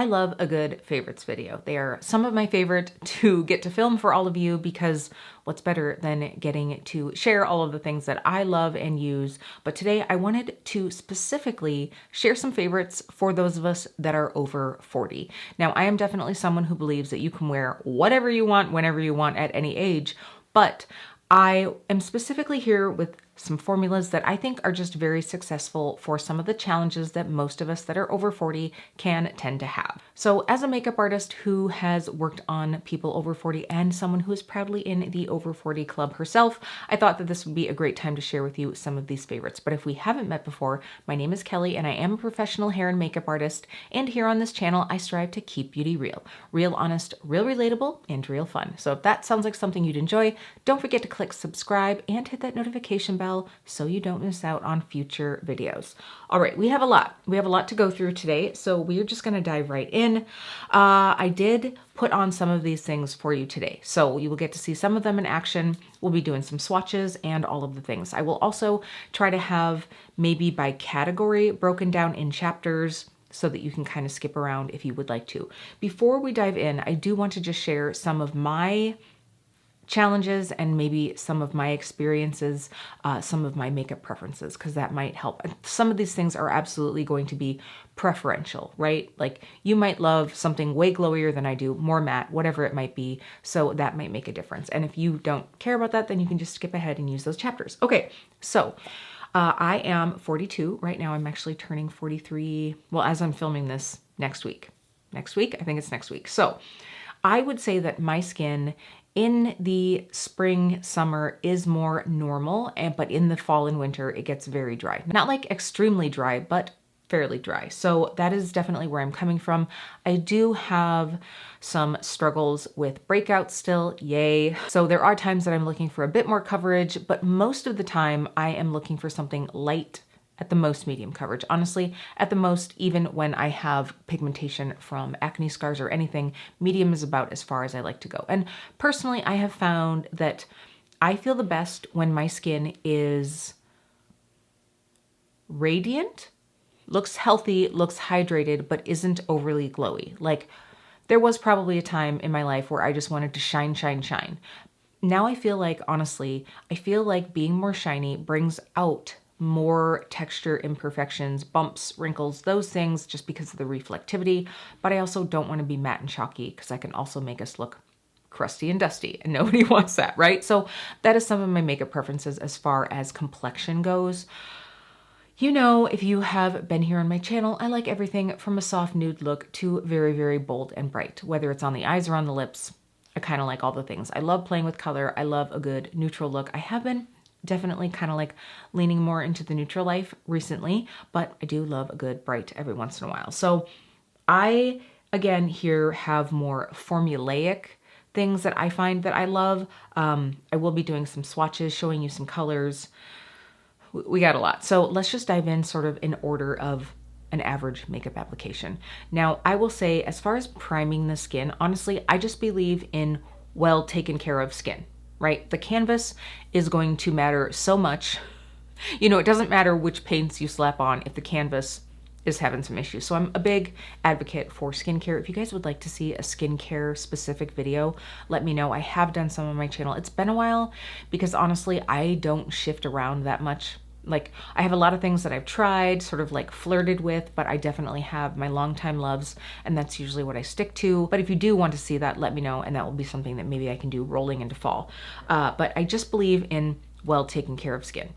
I love a good favorites video. They are some of my favorite to get to film for all of you because what's better than getting to share all of the things that I love and use. But today I wanted to specifically share some favorites for those of us that are over 40. Now, I am definitely someone who believes that you can wear whatever you want, whenever you want, at any age, but I am specifically here with some formulas that I think are just very successful for some of the challenges that most of us that are over 40 can tend to have. So as a makeup artist who has worked on people over 40 and someone who is proudly in the over 40 club herself, I thought that this would be a great time to share with you some of these favorites. But if we haven't met before, my name is Kelly and I am a professional hair and makeup artist. And here on this channel, I strive to keep beauty real. Real honest, real relatable, and real fun. So if that sounds like something you'd enjoy, don't forget to click subscribe and hit that notification bell so you don't miss out on future videos. All right, we have a lot to go through today, so we're just gonna dive right in. I did put on some of these things for you today, so you will get to see some of them in action. We'll be doing some swatches and all of the things. I will also try to have maybe by category broken down in chapters so that you can kind of skip around if you would like to. Before we dive in, I do want to just share some of my challenges and maybe some of my experiences, some of my makeup preferences, because that might help. Some of these things are absolutely going to be preferential, right? Like you might love something way glowier than I do, more matte, whatever it might be. So that might make a difference. And if you don't care about that, then you can just skip ahead and use those chapters. Okay, so I am 42 right now. I'm actually turning 43. Well, as I'm filming this next week. Next week? I think it's next week. So I would say that my skin in the spring, summer is more normal, but in the fall and winter, it gets very dry. Not like extremely dry, but fairly dry. So that is definitely where I'm coming from. I do have some struggles with breakouts still, yay. So there are times that I'm looking for a bit more coverage, but most of the time I am looking for something light, at the most medium coverage. Honestly, at the most, even when I have pigmentation from acne scars or anything, medium is about as far as I like to go. And personally, I have found that I feel the best when my skin is radiant, looks healthy, looks hydrated, but isn't overly glowy. Like there was probably a time in my life where I just wanted to shine, shine, shine. Now I feel like, honestly, I feel like being more shiny brings out more texture imperfections, bumps, wrinkles, those things just because of the reflectivity. But I also don't want to be matte and chalky because that can also make us look crusty and dusty and nobody wants that, right? So that is some of my makeup preferences as far as complexion goes. You know, if you have been here on my channel, I like everything from a soft nude look to very, very bold and bright, whether it's on the eyes or on the lips. I kind of like all the things. I love playing with color. I love a good neutral look. I have been definitely kind of like leaning more into the neutral life recently, but I do love a good bright every once in a while. So I, again, here have more formulaic things that I find that I love. I will be doing some swatches, showing you some colors. We got a lot. So let's just dive in sort of in order of an average makeup application. Now, I will say as far as priming the skin, honestly, I just believe in well taken care of skin. Right? The canvas is going to matter so much. You know, it doesn't matter which paints you slap on if the canvas is having some issues. So I'm a big advocate for skincare. If you guys would like to see a skincare specific video, let me know. I have done some on my channel. It's been a while because honestly, I don't shift around that much. Like I have a lot of things that I've tried, sort of like flirted with, but I definitely have my longtime loves and that's usually what I stick to. But if you do want to see that, let me know and that will be something that maybe I can do rolling into fall. But I just believe in well taken care of skin.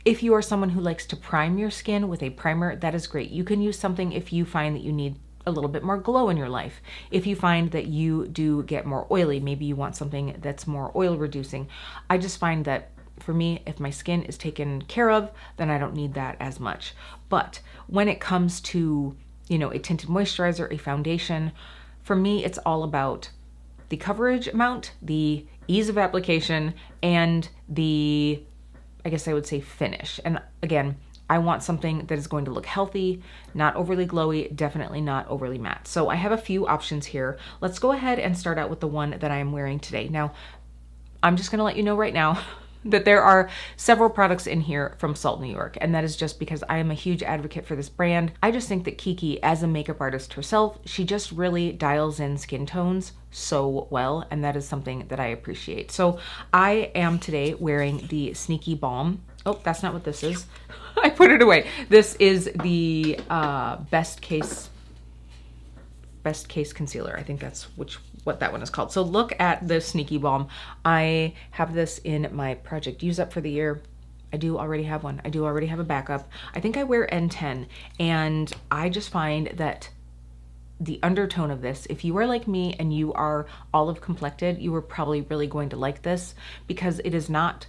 If you are someone who likes to prime your skin with a primer, that is great. You can use something if you find that you need a little bit more glow in your life. If you find that you do get more oily, maybe you want something that's more oil reducing. I just find that for me, if my skin is taken care of, then I don't need that as much. But when it comes to, you know, a tinted moisturizer, a foundation, for me, it's all about the coverage amount, the ease of application, and the, I guess I would say finish. And again, I want something that is going to look healthy, not overly glowy, definitely not overly matte. So I have a few options here. Let's go ahead and start out with the one that I am wearing today. Now, I'm just gonna let you know right now, that there are several products in here from Salt New York, and that is just because I am a huge advocate for this brand. I just think that Kiki, as a makeup artist herself, she just really dials in skin tones so well, and that is something that I appreciate. So I am today wearing the Sneaky Balm. Oh, that's not what this is. I put it away. This is the Best Case Concealer. I think that's what that one is called. So look at the Sneaky Balm. I have this in my project use up for the year. I do already have one. I do already have a backup. I think I wear N10, and I just find that the undertone of this, if you are like me and you are olive complected, you are probably really going to like this because it is not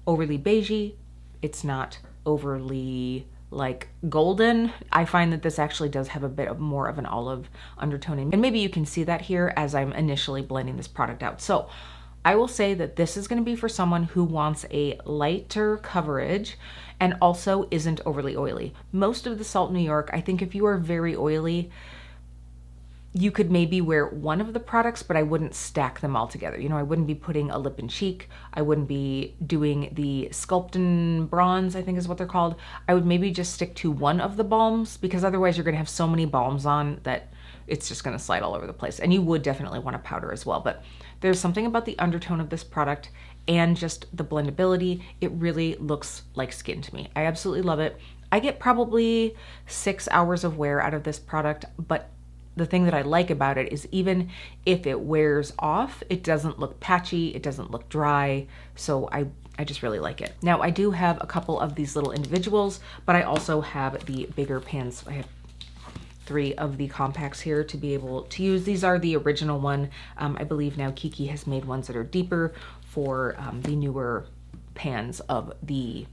overly beigey. It's not overly like golden. I find that this actually does have a bit of more of an olive undertone, and maybe you can see that here as I'm initially blending this product out. So I will say that this is going to be for someone who wants a lighter coverage and also isn't overly oily. Most of the Salt New York, I think if you are very oily, you could maybe wear one of the products, but I wouldn't stack them all together. You know, I wouldn't be putting a lip and cheek. I wouldn't be doing the Sculptin Bronze, I think is what they're called. I would maybe just stick to one of the balms, because otherwise you're gonna have so many balms on that it's just gonna slide all over the place. And you would definitely want a powder as well. But there's something about the undertone of this product and just the blendability. It really looks like skin to me. I absolutely love it. I get probably 6 hours of wear out of this product, but the thing that I like about it is even if it wears off, it doesn't look patchy, it doesn't look dry, so I just really like it. Now I do have a couple of these little individuals, but I also have the bigger pans. I have 3 of the compacts here to be able to use. These are the original one. I believe now Kiki has made ones that are deeper for the newer pans of the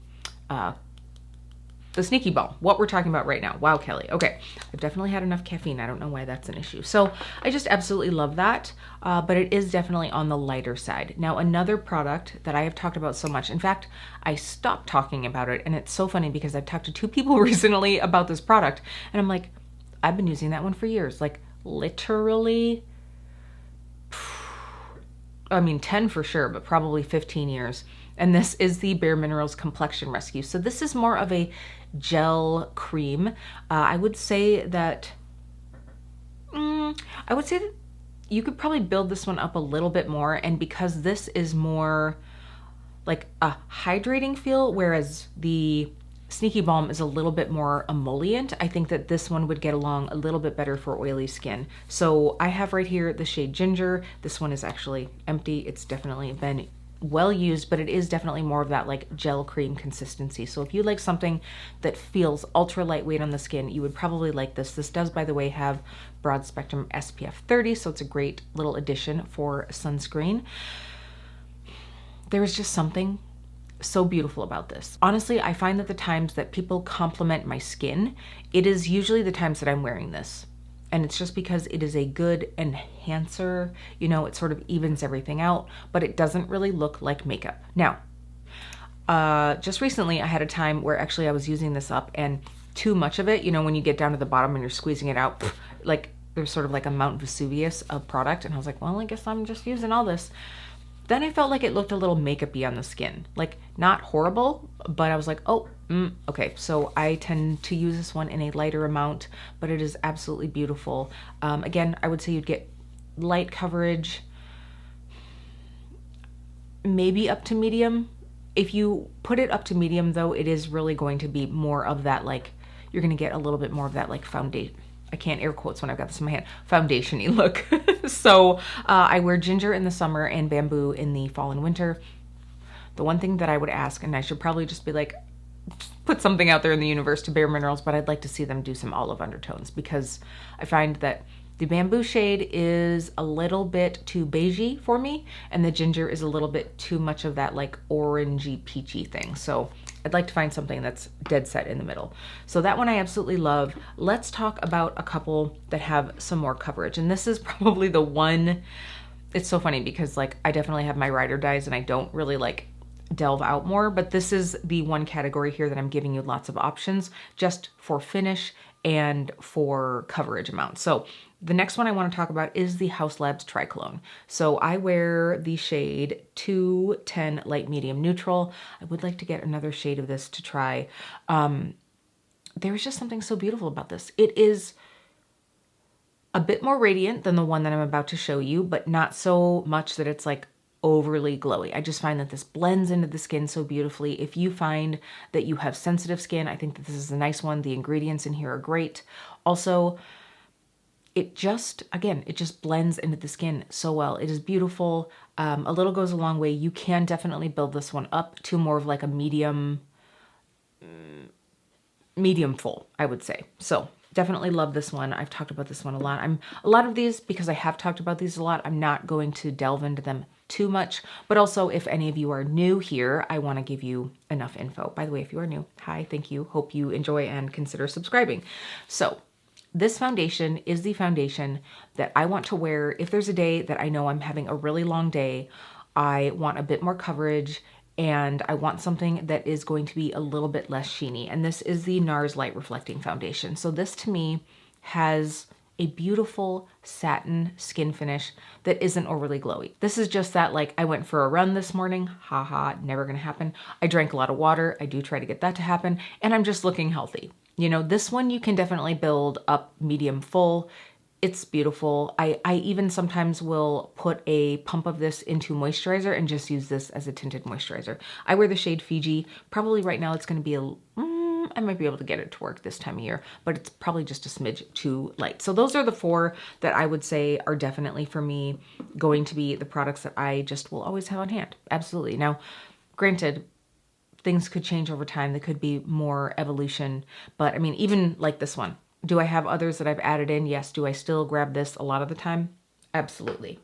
Sneaky Balm, what we're talking about right now. Wow, Kelly. Okay, I've definitely had enough caffeine. I don't know why that's an issue. So I just absolutely love that, but it is definitely on the lighter side. Now, another product that I have talked about so much, in fact, I stopped talking about it, and it's so funny because I've talked to 2 people recently about this product, and I'm like, I've been using that one for years, like literally, I mean, 10 for sure, but probably 15 years. And this is the Bare Minerals Complexion Rescue. So this is more of a gel cream. I would say that you could probably build this one up a little bit more. And because this is more like a hydrating feel, whereas the Sneaky Balm is a little bit more emollient, I think that this one would get along a little bit better for oily skin. So I have right here the shade Ginger. This one is actually empty. It's definitely been well used, but it is definitely more of that like gel cream consistency. So if you like something that feels ultra lightweight on the skin, you would probably like this. This does, by the way, have broad spectrum SPF 30, so it's a great little addition for sunscreen. There is just something so beautiful about this. Honestly, I find that the times that people compliment my skin, it is usually the times that I'm wearing this. And it's just because it is a good enhancer, you know, it sort of evens everything out, but it doesn't really look like makeup. Now, just recently I had a time where actually I was using this up, and too much of it, you know, when you get down to the bottom and you're squeezing it out, like there's sort of like a Mount Vesuvius of product. And I was like, well, I guess I'm just using all this. Then I felt like it looked a little makeup-y on the skin. Like, not horrible, but I was like, oh, okay. So I tend to use this one in a lighter amount, but it is absolutely beautiful. Again, I would say you'd get light coverage, maybe up to medium. If you put it up to medium, though, it is really going to be more of that, like, you're going to get a little bit more of that, like, foundation. I can't air quotes when I've got this in my hand, foundation-y look. So I wear Ginger in the summer and Bamboo in the fall and winter. The one thing that I would ask, and I should probably just be like, put something out there in the universe to Bare Minerals, but I'd like to see them do some olive undertones, because I find that the Bamboo shade is a little bit too beigey for me, and the Ginger is a little bit too much of that like orangey peachy thing. So I'd like to find something that's dead set in the middle. So that one I absolutely love. Let's talk about a couple that have some more coverage. And this is probably the one, it's so funny because like I definitely have my ride or dies and I don't really like delve out more, but this is the one category here that I'm giving you lots of options just for finish and for coverage amount. So the next one I want to talk about is the Haus Labs Triclone. So I wear the shade 210 Light Medium Neutral. I would like to get another shade of this to try. There's just something so beautiful about this. It is a bit more radiant than the one that I'm about to show you, but not so much that it's like overly glowy. I just find that this blends into the skin so beautifully. If you find that you have sensitive skin, I think that this is a nice one. The ingredients in here are great. Also, it just, again, it just blends into the skin so well. It is beautiful. A little goes a long way. You can definitely build this one up to more of like a medium full, I would say. So definitely love this one. I've talked about this one a lot. A lot of these, because I have talked about these a lot, I'm not going to delve into them too much. But also, if any of you are new here, I want to give you enough info. By the way, if you are new, hi, thank you. Hope you enjoy and consider subscribing. So this foundation is the foundation that I want to wear if there's a day that I know I'm having a really long day, I want a bit more coverage, and I want something that is going to be a little bit less sheeny. And this is the Nars Light Reflecting Foundation. So this to me has a beautiful satin skin finish that isn't overly glowy. This is just that, like, I went for a run this morning. Haha, never gonna happen. I drank a lot of water. I do try to get that to happen. And I'm just looking healthy. You know, this one you can definitely build up medium full. It's beautiful. I even sometimes will put a pump of this into moisturizer and just use this as a tinted moisturizer. I wear the shade Fiji. Probably right now it's going to be I might be able to get it to work this time of year, but it's probably just a smidge too light. So those are the 4 that I would say are definitely for me going to be the products that I just will always have on hand. Absolutely. Now, granted, things could change over time. There could be more evolution, but I mean, even like this one, do I have others that I've added in? Yes. Do I still grab this a lot of the time? Absolutely.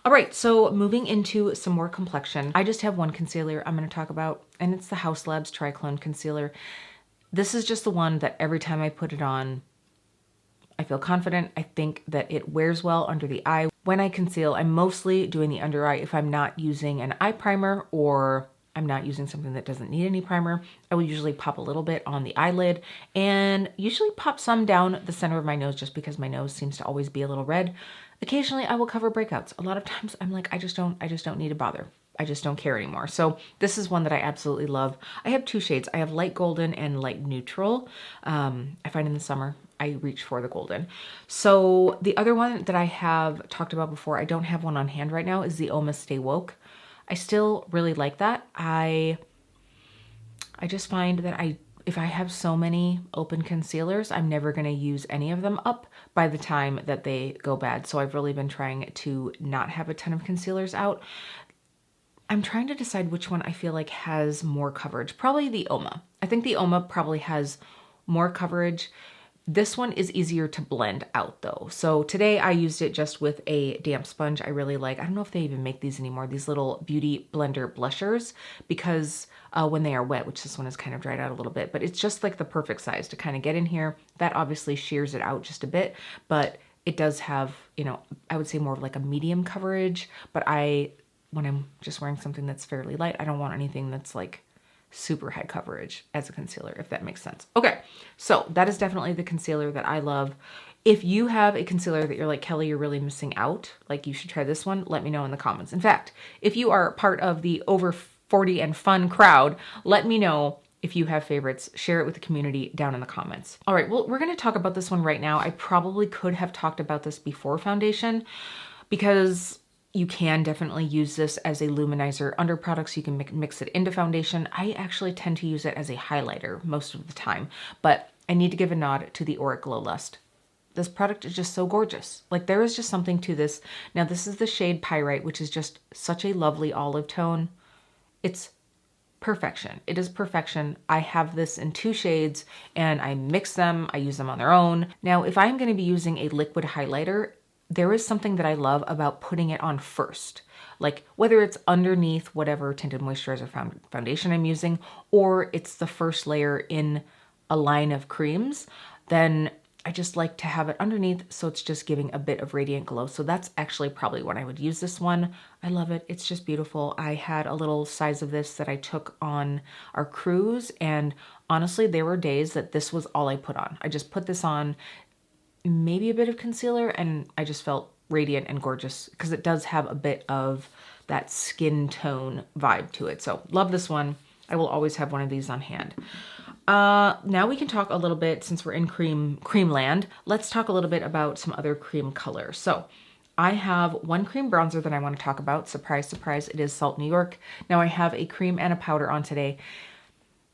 All right, so moving into some more complexion. I just have one concealer I'm going to talk about, and it's the Haus Labs Triclone Concealer. This is just the one that every time I put it on, I feel confident. I think that it wears well under the eye. When I conceal, I'm mostly doing the under eye. If I'm not using an eye primer or I'm not using something that doesn't need any primer, I will usually pop a little bit on the eyelid and usually pop some down the center of my nose just because my nose seems to always be a little red. Occasionally I will cover breakouts. A lot of times I'm like, I just don't need to bother. I just don't care anymore. So this is one that I absolutely love. I have 2 shades. I have light golden and light neutral. I find in the summer, I reach for the golden. So the other one that I have talked about before, I don't have one on hand right now, is the Oma Stay Woke. I still really like that. I just find that if I have so many open concealers, I'm never going to use any of them up by the time that they go bad. So I've really been trying to not have a ton of concealers out. I'm trying to decide which one I feel like has more coverage. Probably the Oma. I think the Oma probably has more coverage. This one is easier to blend out though. So today I used it just with a damp sponge. I really like, I don't know if they even make these anymore, these little beauty blender blushers, because when they are wet, which this one is kind of dried out a little bit, but it's just like the perfect size to kind of get in here. That obviously shears it out just a bit, but it does have, you know, I would say more of like a medium coverage, but when I'm just wearing something that's fairly light, I don't want anything that's like super high coverage as a concealer, if that makes sense. Okay, so that is definitely the concealer that I love. If you have a concealer that you're like, Kelly, you're really missing out, like you should try this one, let me know in the comments. In fact, if you are part of the over 40 and fun crowd, let me know if you have favorites. Share it with the community down in the comments. All right, well, we're gonna talk about this one right now. I probably could have talked about this before foundation because you can definitely use this as a luminizer under products. You can mix it into foundation. I actually tend to use it as a highlighter most of the time, but I need to give a nod to the Auric Glow Lust. This product is just so gorgeous. Like, there is just something to this. Now, this is the shade Pyrite, which is just such a lovely olive tone. It's perfection. It is perfection. I have this in 2 shades and I mix them. I use them on their own. Now, if I'm going to be using a liquid highlighter, there is something that I love about putting it on first. Like, whether it's underneath whatever tinted moisturizer foundation I'm using, or it's the first layer in a line of creams, then I just like to have it underneath so it's just giving a bit of radiant glow. So that's actually probably when I would use this one. I love it. It's just beautiful. I had a little size of this that I took on our cruise, and honestly, there were days that this was all I put on. I just put this on, maybe a bit of concealer, and I just felt radiant and gorgeous because it does have a bit of that skin tone vibe to it. So love this one. I will always have one of these on hand. Now we can talk a little bit, since we're in cream land, let's talk a little bit about some other cream colors. So I have one cream bronzer that I want to talk about. Surprise, surprise, it is Salt New York. Now I have a cream and a powder on today.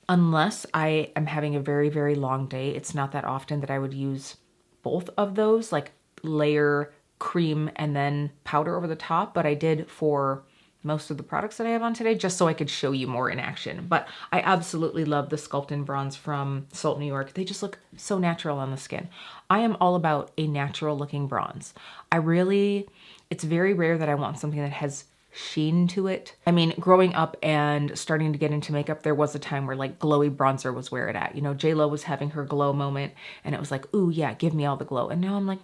Unless I am having a very, very long day, it's not that often that I would use both of those, like layer cream and then powder over the top, but I did for most of the products that I have on today, just so I could show you more in action. But I absolutely love the Sculpt and Bronze from Salt New York. They just look so natural on the skin. I am all about a natural looking bronze. It's very rare that I want something that has sheen to it. I mean, growing up and starting to get into makeup, there was a time where like glowy bronzer was where it at. You know, J-Lo was having her glow moment and it was like, ooh yeah, give me all the glow. And now I'm like,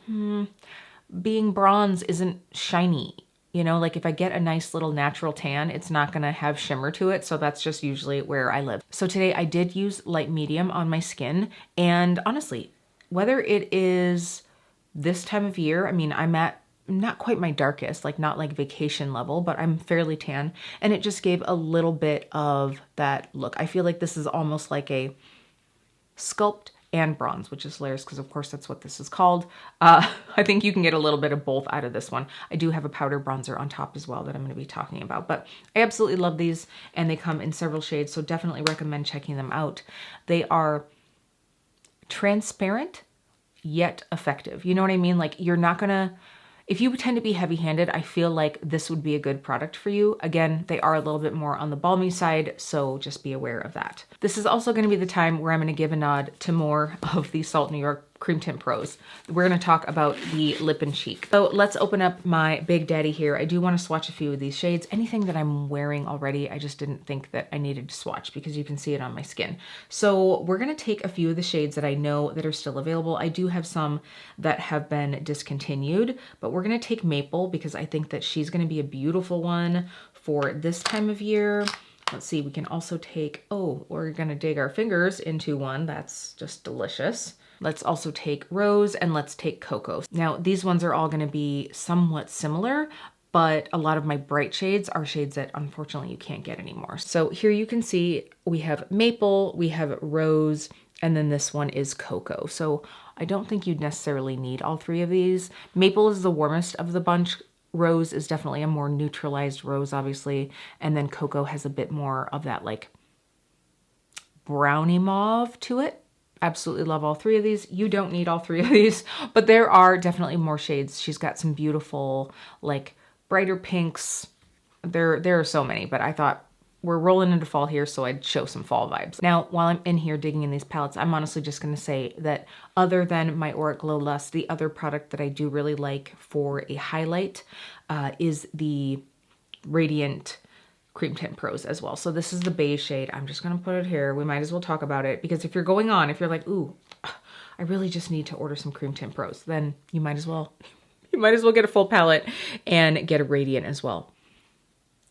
being bronze isn't shiny. You know, like if I get a nice little natural tan, it's not gonna have shimmer to it. So that's just usually where I live. So today I did use light medium on my skin. And honestly, whether it is this time of year, I mean, I'm at not quite my darkest, like not like vacation level, but I'm fairly tan. And it just gave a little bit of that look. I feel like this is almost like a sculpt and bronze, which is hilarious because of course that's what this is called. I think you can get a little bit of both out of this one. I do have a powder bronzer on top as well that I'm going to be talking about, but I absolutely love these and they come in several shades, so definitely recommend checking them out. They are transparent yet effective. You know what I mean? Like you're not gonna, if you tend to be heavy-handed, I feel like this would be a good product for you. Again, they are a little bit more on the balmy side, so just be aware of that. This is also going to be the time where I'm going to give a nod to more of the Salt New York Cream Tint Pros. We're going to talk about the lip and cheek. So let's open up my Big Daddy here. I do want to swatch a few of these shades. Anything that I'm wearing already, I just didn't think that I needed to swatch because you can see it on my skin. So we're going to take a few of the shades that I know that are still available. I do have some that have been discontinued, but we're going to take Maple because I think that she's going to be a beautiful one for this time of year. Let's see, we can also take, oh, we're going to dig our fingers into one that's just delicious. Let's also take Rose and let's take Cocoa. Now, these ones are all going to be somewhat similar, but a lot of my bright shades are shades that unfortunately you can't get anymore. So here you can see we have Maple, we have Rose, and then this one is Cocoa. So I don't think you'd necessarily need all three of these. Maple is the warmest of the bunch. Rose is definitely a more neutralized rose, obviously. And then Cocoa has a bit more of that like brownie mauve to it. Absolutely love all three of these. You don't need all three of these, but there are definitely more shades. She's got some beautiful, like brighter pinks. There are so many, but I thought we're rolling into fall here, so I'd show some fall vibes. Now, while I'm in here digging in these palettes, I'm honestly just gonna say that other than my Auric Glow Lust, the other product that I do really like for a highlight is the Radiant Cream Tint Pros as well. So this is the beige shade. I'm just gonna put it here. We might as well talk about it because if you're going on, if you're like, ooh, I really just need to order some Cream Tint Pros, then you might as well get a full palette and get a Radiant as well.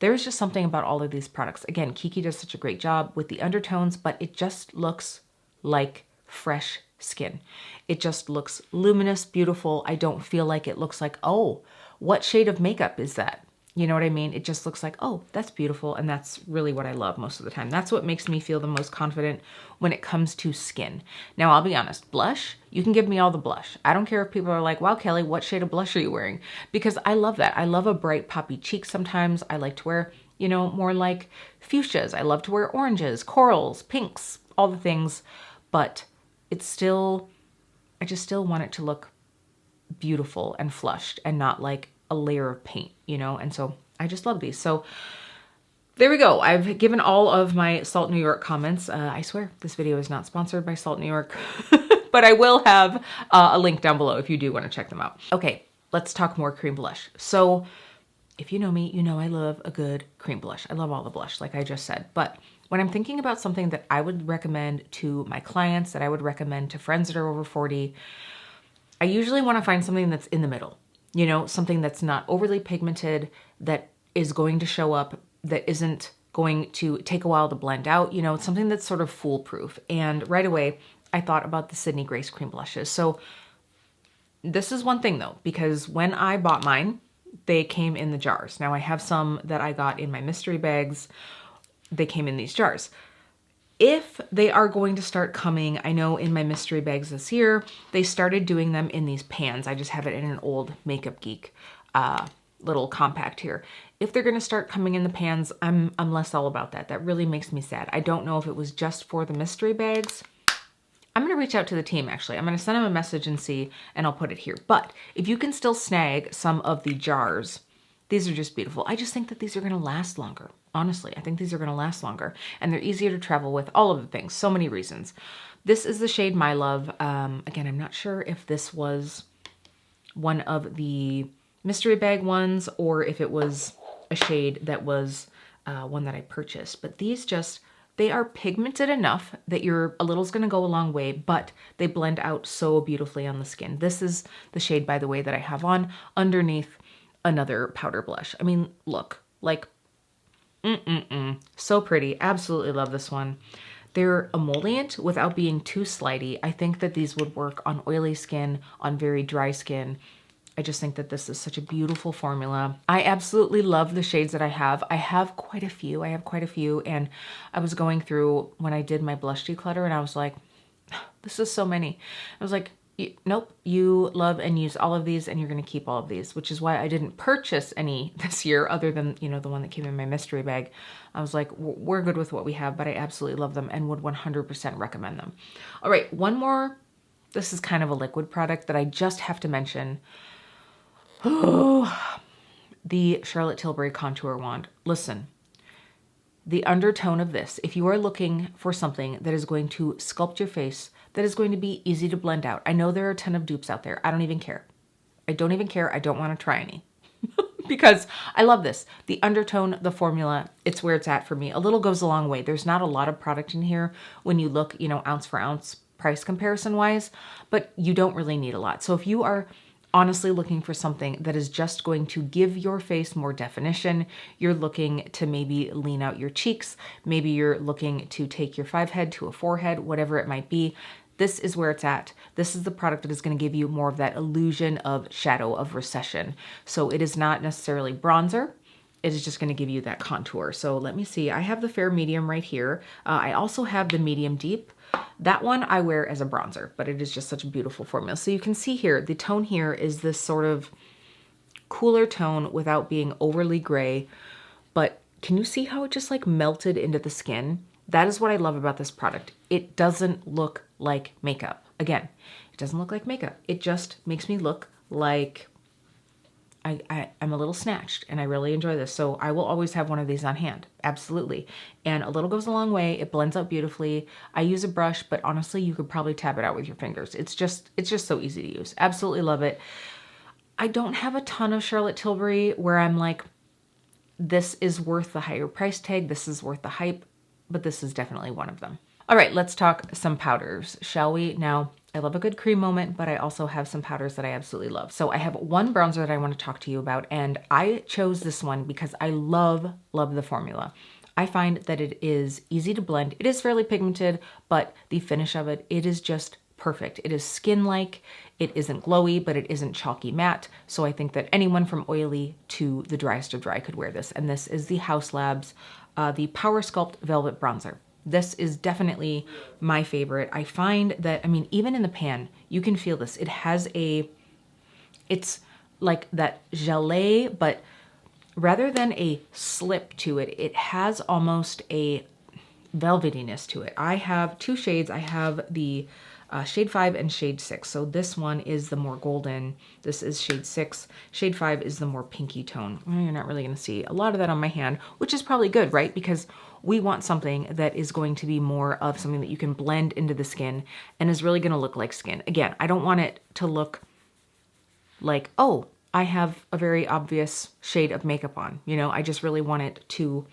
There's just something about all of these products. Again, Kiki does such a great job with the undertones, but it just looks like fresh skin. It just looks luminous, beautiful. I don't feel like it looks like, oh, what shade of makeup is that? You know what I mean? It just looks like, oh, that's beautiful. And that's really what I love most of the time. That's what makes me feel the most confident when it comes to skin. Now, I'll be honest, blush, you can give me all the blush. I don't care if people are like, wow, Kelly, what shade of blush are you wearing? Because I love that. I love a bright poppy cheek sometimes. I like to wear, you know, more like fuchsias. I love to wear oranges, corals, pinks, all the things. But it's still, I just still want it to look beautiful and flushed and not like a layer of paint, you know? And so I just love these. So there we go. I've given all of my Salt New York comments. I swear this video is not sponsored by Salt New York, but I will have a link down below if you do want to check them out. Okay, let's talk more cream blush. So if you know me, you know I love a good cream blush. I love all the blush, like I just said. But when I'm thinking about something that I would recommend to my clients, that I would recommend to friends that are over 40, I usually want to find something that's in the middle, you know, something that's not overly pigmented, that is going to show up, that isn't going to take a while to blend out, you know, something that's sort of foolproof. And right away, I thought about the Sydney Grace Cream blushes. So this is one thing though, because when I bought mine, they came in the jars. Now I have some that I got in my mystery bags. They came in these jars. If they are going to start coming, I know in my mystery bags this year, they started doing them in these pans. I just have it in an old Makeup Geek little compact here. If they're going to start coming in the pans, I'm less all about that. That really makes me sad. I don't know if it was just for the mystery bags. I'm going to reach out to the team actually. I'm going to send them a message and see, and I'll put it here. But if you can still snag some of the jars, these are just beautiful. I just think that these are going to last longer. Honestly, I think these are going to last longer, and they're easier to travel with, all of the things, so many reasons. This is the shade My Love. Again, I'm not sure if this was one of the mystery bag ones or if it was a shade that was one that I purchased, but these just, they are pigmented enough that a little's going to go a long way, but they blend out so beautifully on the skin. This is the shade, by the way, that I have on underneath another powder blush. I mean, look, like, so pretty. Absolutely love this one. They're emollient without being too slidey. I think that these would work on oily skin, on very dry skin. I just think that this is such a beautiful formula. I absolutely love the shades that I have. I have quite a few. And I was going through when I did my blush declutter and I was like, this is so many. I was like, nope, you love and use all of these and you're going to keep all of these, which is why I didn't purchase any this year other than, you know, the one that came in my mystery bag. I was like, we're good with what we have, but I absolutely love them and would 100% recommend them. All right, one more. This is kind of a liquid product that I just have to mention. Oh, the Charlotte Tilbury Contour Wand. Listen, the undertone of this, if you are looking for something that is going to sculpt your face, that is going to be easy to blend out. I know there are a ton of dupes out there. I don't even care. I don't even care. I don't want to try any because I love this. The undertone, the formula, it's where it's at for me. A little goes a long way. There's not a lot of product in here when you look, you know, ounce for ounce price comparison wise, but you don't really need a lot. So if you are honestly looking for something that is just going to give your face more definition, you're looking to maybe lean out your cheeks, maybe you're looking to take your 5-head to a 4-head, whatever it might be, this is where it's at. This is the product that is going to give you more of that illusion of shadow, of recession. So it is not necessarily bronzer. It is just going to give you that contour. So let me see. I have the fair medium right here. I also have the medium deep. That one I wear as a bronzer, but it is just such a beautiful formula. So you can see here, the tone here is this sort of cooler tone without being overly gray. But can you see how it just like melted into the skin? That is what I love about this product. It doesn't look like makeup. Again, it doesn't look like makeup. It just makes me look like I'm a little snatched, and I really enjoy this. So I will always have one of these on hand. Absolutely. And a little goes a long way. It blends out beautifully. I use a brush, but honestly, you could probably tap it out with your fingers. It's just so easy to use. Absolutely love it. I don't have a ton of Charlotte Tilbury where I'm like, this is worth the higher price tag. This is worth the hype, but this is definitely one of them. All right, let's talk some powders, shall we? Now, I love a good cream moment, but I also have some powders that I absolutely love. So I have one bronzer that I want to talk to you about, and I chose this one because I love the formula. I find that it is easy to blend. It is fairly pigmented, but the finish of it is just perfect. It is skin-like. It isn't glowy, but it isn't chalky matte. So I think that anyone from oily to the driest of dry could wear this. And this is the Haus Labs, the Power Sculpt Velvet Bronzer. This is definitely my favorite. I find that, I mean, even in the pan, you can feel this. It has it's like that gelée, but rather than a slip to it, it has almost a velvetiness to it. I have two shades. I have the shade 5 and shade 6. So this one is the more golden. This is shade 6. Shade 5 is the more pinky tone. You're not really going to see a lot of that on my hand, which is probably good, right? Because we want something that is going to be more of something that you can blend into the skin and is really going to look like skin. Again, I don't want it to look like, oh, I have a very obvious shade of makeup on. You know, I just really want it to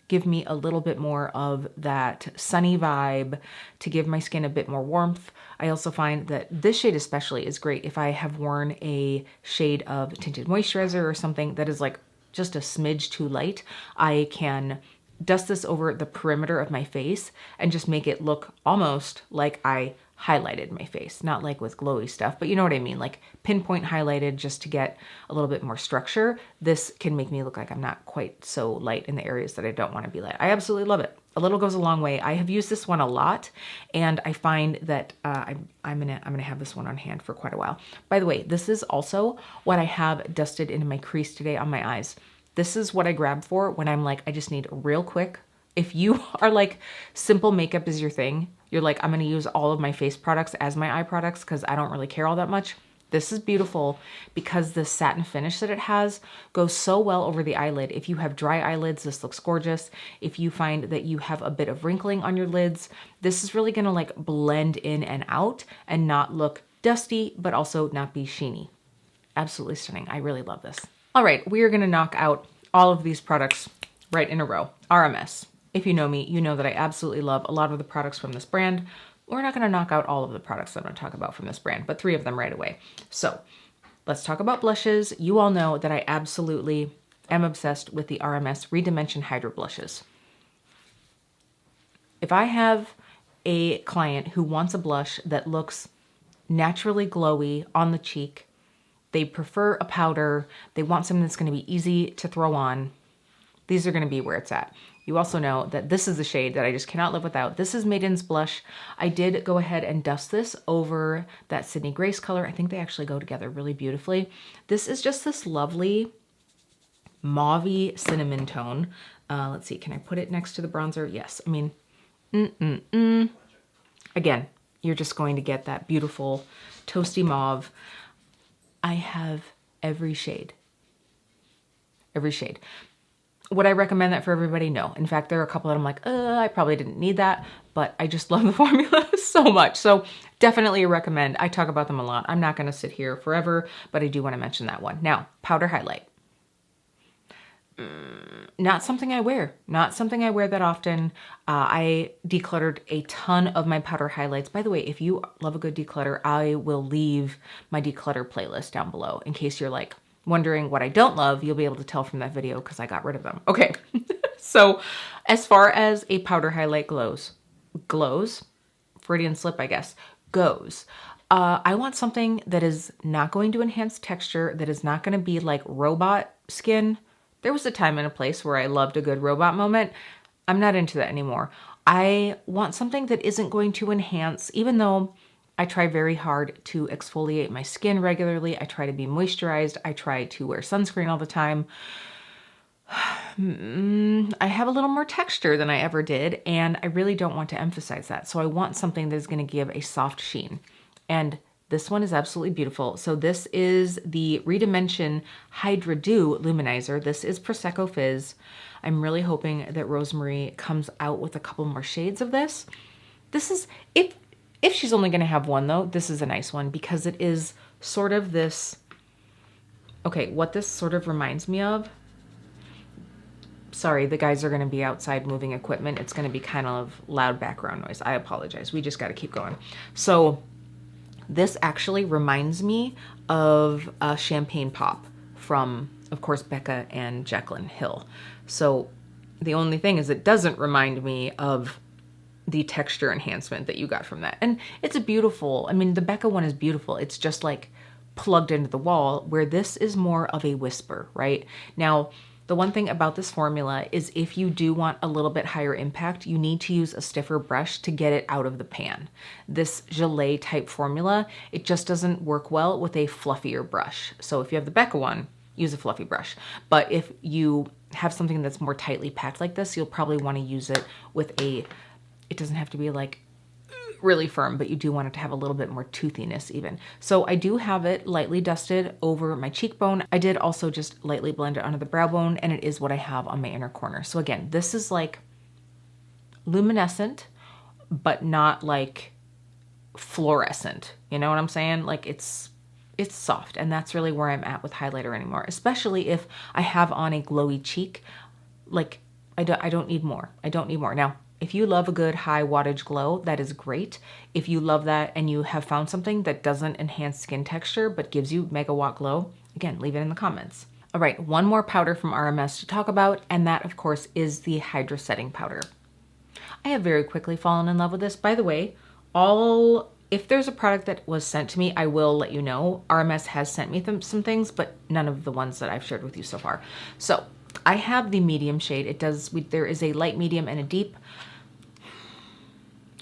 give me a little bit more of that sunny vibe, to give my skin a bit more warmth. I also find that this shade especially is great if I have worn a shade of tinted moisturizer or something that is like just a smidge too light. I can dust this over the perimeter of my face and just make it look almost like I highlighted my face, not like with glowy stuff, but you know what I mean, like pinpoint highlighted just to get a little bit more structure. This can make me look like I'm not quite so light in the areas that I don't want to be light. I absolutely love it. A little goes a long way. I have used this one a lot, and I find that I'm gonna have this one on hand for quite a while. By the way, this is also what I have dusted into my crease today on my eyes. This is what I grab for when I'm like, I just need real quick. If you are like, simple makeup is your thing, you're like, I'm gonna use all of my face products as my eye products because I don't really care all that much. This is beautiful because the satin finish that it has goes so well over the eyelid. If you have dry eyelids, this looks gorgeous. If you find that you have a bit of wrinkling on your lids, this is really gonna like blend in and out and not look dusty, but also not be sheeny. Absolutely stunning. I really love this. All right, we are gonna knock out all of these products right in a row. RMS. If you know me, you know that I absolutely love a lot of the products from this brand. We're not gonna knock out all of the products that I'm gonna talk about from this brand, but 3 of them right away. So let's talk about blushes. You all know that I absolutely am obsessed with the RMS Redimension Hydro Blushes. If I have a client who wants a blush that looks naturally glowy on the cheek, they prefer a powder, they want something that's gonna be easy to throw on, these are gonna be where it's at. You also know that this is the shade that I just cannot live without. This is Maiden's Blush. I did go ahead and dust this over that Sydney Grace color. I think they actually go together really beautifully. This is just this lovely mauve-y cinnamon tone. Let's see, can I put it next to the bronzer? Yes, I mean, Again, you're just going to get that beautiful toasty mauve. I have every shade. Every shade. Would I recommend that for everybody? No. In fact, there are a couple that I'm like, I probably didn't need that, but I just love the formula so much. So definitely a recommend. I talk about them a lot. I'm not going to sit here forever, but I do want to mention that one. Now, powder highlight. Not something I wear. Not something I wear that often. I decluttered a ton of my powder highlights. By the way, if you love a good declutter, I will leave my declutter playlist down below in case you're like, wondering what I don't love. You'll be able to tell from that video because I got rid of them. Okay, so as far as a powder highlight glows, Freudian slip, I guess, goes, I want something that is not going to enhance texture, that is not going to be like robot skin. There was a time and a place where I loved a good robot moment. I'm not into that anymore. I want something that isn't going to enhance, even though I try very hard to exfoliate my skin regularly. I try to be moisturized. I try to wear sunscreen all the time. I have a little more texture than I ever did, and I really don't want to emphasize that. So I want something that is going to give a soft sheen. And this one is absolutely beautiful. So this is the Redimension Hydra Dew Luminizer. This is Prosecco Fizz. I'm really hoping that Rosemary comes out with a couple more shades of this. This is, if she's only going to have one though, this is a nice one because it is sort of this, okay, what this sort of reminds me of, sorry, the guys are going to be outside moving equipment. It's going to be kind of loud background noise. I apologize. We just got to keep going. So this actually reminds me of a Champagne Pop from, of course, Becca and Jaclyn Hill. So the only thing is it doesn't remind me of the texture enhancement that you got from that. And it's a beautiful, I mean, the Becca one is beautiful. It's just like plugged into the wall, where this is more of a whisper, right? Now, the one thing about this formula is if you do want a little bit higher impact, you need to use a stiffer brush to get it out of the pan. This gelée type formula, it just doesn't work well with a fluffier brush. So if you have the Becca one, use a fluffy brush. But if you have something that's more tightly packed like this, you'll probably want to use it with a, it doesn't have to be like really firm, but you do want it to have a little bit more toothiness even. So I do have it lightly dusted over my cheekbone. I did also just lightly blend it onto the brow bone, and it is what I have on my inner corner. So again, this is like luminescent, but not like fluorescent. You know what I'm saying? Like it's soft, and that's really where I'm at with highlighter anymore, especially if I have on a glowy cheek. Like I don't need more. I don't need more. Now, if you love a good high wattage glow, that is great. If you love that and you have found something that doesn't enhance skin texture but gives you megawatt glow, again, leave it in the comments. All right, one more powder from RMS to talk about, and that, of course, is the Hydra Setting Powder. I have very quickly fallen in love with this. By the way, if there's a product that was sent to me, I will let you know. RMS has sent me some things, but none of the ones that I've shared with you so far. So I have the medium shade. There is a light, medium, and a deep.